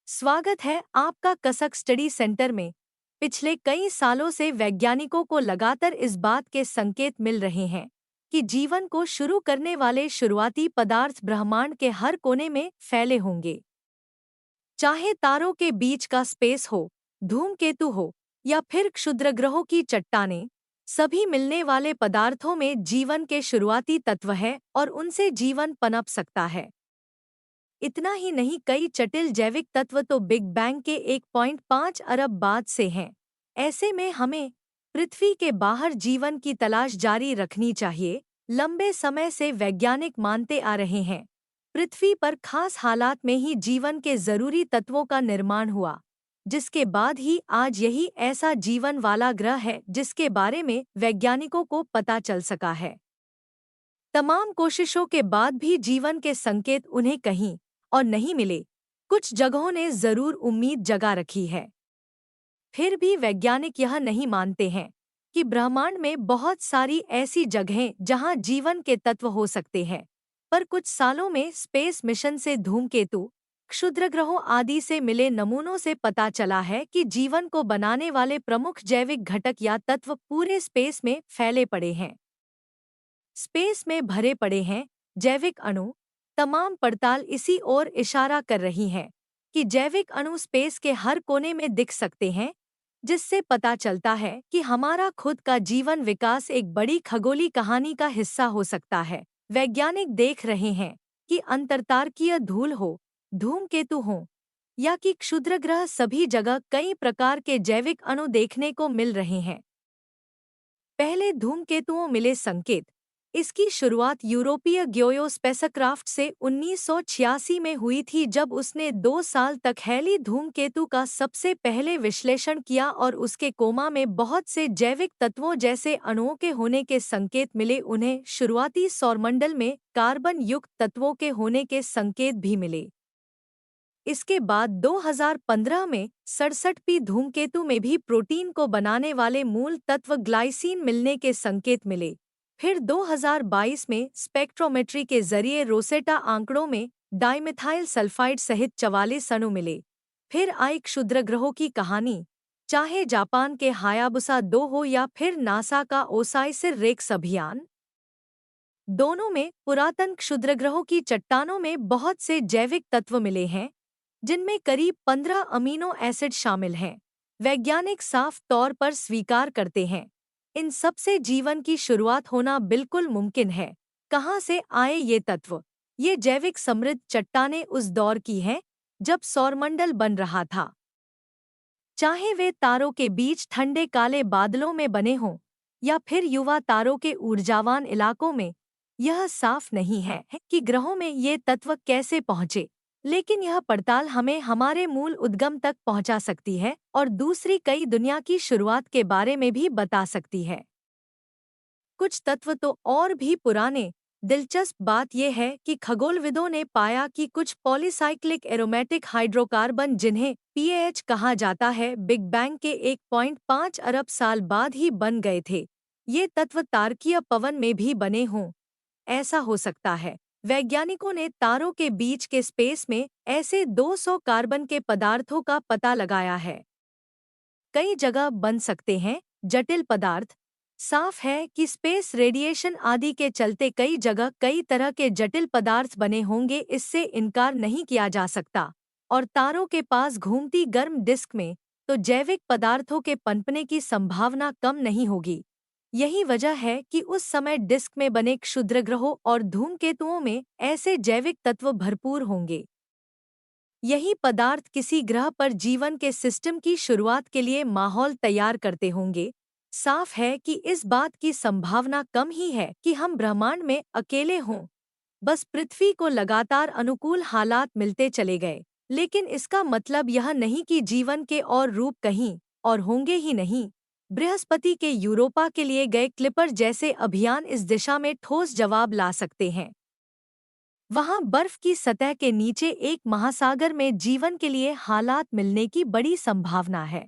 स्वागत है आपका कसक स्टडी सेंटर में। पिछले कई सालों से वैज्ञानिकों को लगातार इस बात के संकेत मिल रहे हैं कि जीवन को शुरू करने वाले शुरुआती पदार्थ ब्रह्मांड के हर कोने में फैले होंगे। चाहे तारों के बीच का स्पेस हो, धूमकेतु हो या फिर क्षुद्रग्रहों की चट्टानें, सभी मिलने वाले पदार्थों में जीवन के शुरुआती तत्व है और उनसे जीवन पनप सकता है। इतना ही नहीं, कई जटिल जैविक तत्व तो बिग बैंग के 1.5 अरब बाद से हैं। ऐसे में हमें पृथ्वी के बाहर जीवन की तलाश जारी रखनी चाहिए। लंबे समय से वैज्ञानिक मानते आ रहे हैं पृथ्वी पर खास हालात में ही जीवन के जरूरी तत्वों का निर्माण हुआ, जिसके बाद ही आज यही ऐसा जीवन वाला ग्रह है जिसके बारे में वैज्ञानिकों को पता चल सका है। तमाम कोशिशों के बाद भी जीवन के संकेत उन्हें कहीं और नहीं मिले। कुछ जगहों ने जरूर उम्मीद जगा रखी है। फिर भी वैज्ञानिक यह नहीं मानते हैं कि ब्रह्मांड में बहुत सारी ऐसी जगहें जहां जीवन के तत्व हो सकते हैं। पर कुछ सालों में स्पेस मिशन से धूमकेतु, क्षुद्रग्रहों आदि से मिले नमूनों से पता चला है कि जीवन को बनाने वाले प्रमुख जैविक घटक या तत्व पूरे स्पेस में फैले पड़े हैं। स्पेस में भरे पड़े हैं जैविक अणु। तमाम पड़ताल इसी ओर इशारा कर रही हैं कि जैविक अणु स्पेस के हर कोने में दिख सकते हैं, जिससे पता चलता है कि हमारा खुद का जीवन विकास एक बड़ी खगोलीय कहानी का हिस्सा हो सकता है। वैज्ञानिक देख रहे हैं कि अंतरतारकीय धूल हो, धूमकेतु हो या कि क्षुद्रग्रह, सभी जगह कई प्रकार के जैविक अणु देखने को मिल रहे हैं। पहले धूमकेतुओं मिले संकेत। इसकी शुरुआत यूरोपीय ग्योयो स्पेसक्राफ्ट से 1986 में हुई थी, जब उसने 2 साल तक हैली धूमकेतु का सबसे पहले विश्लेषण किया और उसके कोमा में बहुत से जैविक तत्वों जैसे अणुओं के होने के संकेत मिले। उन्हें शुरुआती सौरमंडल में कार्बन युक्त तत्वों के होने के संकेत भी मिले। इसके बाद 2015 में 67वीं धूमकेतु में भी प्रोटीन को बनाने वाले मूल तत्व ग्लाइसिन मिलने के संकेत मिले। फिर 2022 में स्पेक्ट्रोमेट्री के जरिए रोसेटा आंकड़ों में डाइमिथाइल सल्फाइड सहित 44 अणु मिले। फिर आई क्षुद्रग्रहों की कहानी। चाहे जापान के हायाबुसा 2 हो या फिर नासा का ओसाइसिर रेक्स अभियान, दोनों में पुरातन क्षुद्रग्रहों की चट्टानों में बहुत से जैविक तत्व मिले हैं, जिनमें करीब 15 अमीनो एसिड शामिल हैं। वैज्ञानिक साफ तौर पर स्वीकार करते हैं इन सब से जीवन की शुरुआत होना बिल्कुल मुमकिन है। कहाँ से आए ये तत्व? ये जैविक समृद्ध चट्टानें उस दौर की हैं जब सौरमंडल बन रहा था। चाहे वे तारों के बीच ठंडे काले बादलों में बने हों या फिर युवा तारों के ऊर्जावान इलाकों में, यह साफ नहीं है कि ग्रहों में ये तत्व कैसे पहुँचे। लेकिन यह पड़ताल हमें हमारे मूल उद्गम तक पहुंचा सकती है और दूसरी कई दुनिया की शुरुआत के बारे में भी बता सकती है। कुछ तत्व तो और भी पुराने। दिलचस्प बात यह है कि खगोलविदों ने पाया कि कुछ पॉलीसाइक्लिक एरोमेटिक हाइड्रोकार्बन, जिन्हें पीएच कहा जाता है, बिग बैंग के 1.5 अरब साल बाद ही बन गए थे। ये तत्व तारकीय पवन में भी बने हों। ऐसा हो सकता है। वैज्ञानिकों ने तारों के बीच के स्पेस में ऐसे 200 कार्बन के पदार्थों का पता लगाया है। कई जगह बन सकते हैं जटिल पदार्थ। साफ है कि स्पेस रेडिएशन आदि के चलते कई जगह कई तरह के जटिल पदार्थ बने होंगे, इससे इनकार नहीं किया जा सकता। और तारों के पास घूमती गर्म डिस्क में तो जैविक पदार्थों के पनपने की संभावना कम नहीं होगी। यही वजह है कि उस समय डिस्क में बने क्षुद्रग्रहों और धूमकेतुओं में ऐसे जैविक तत्व भरपूर होंगे। यही पदार्थ किसी ग्रह पर जीवन के सिस्टम की शुरुआत के लिए माहौल तैयार करते होंगे। साफ है कि इस बात की संभावना कम ही है कि हम ब्रह्मांड में अकेले हों। बस पृथ्वी को लगातार अनुकूल हालात मिलते चले गए। लेकिन इसका मतलब यह नहीं कि जीवन के और रूप कहीं और होंगे ही नहीं। बृहस्पति के यूरोपा के लिए गए क्लिपर जैसे अभियान इस दिशा में ठोस जवाब ला सकते हैं। वहां बर्फ की सतह के नीचे एक महासागर में जीवन के लिए हालात मिलने की बड़ी संभावना है।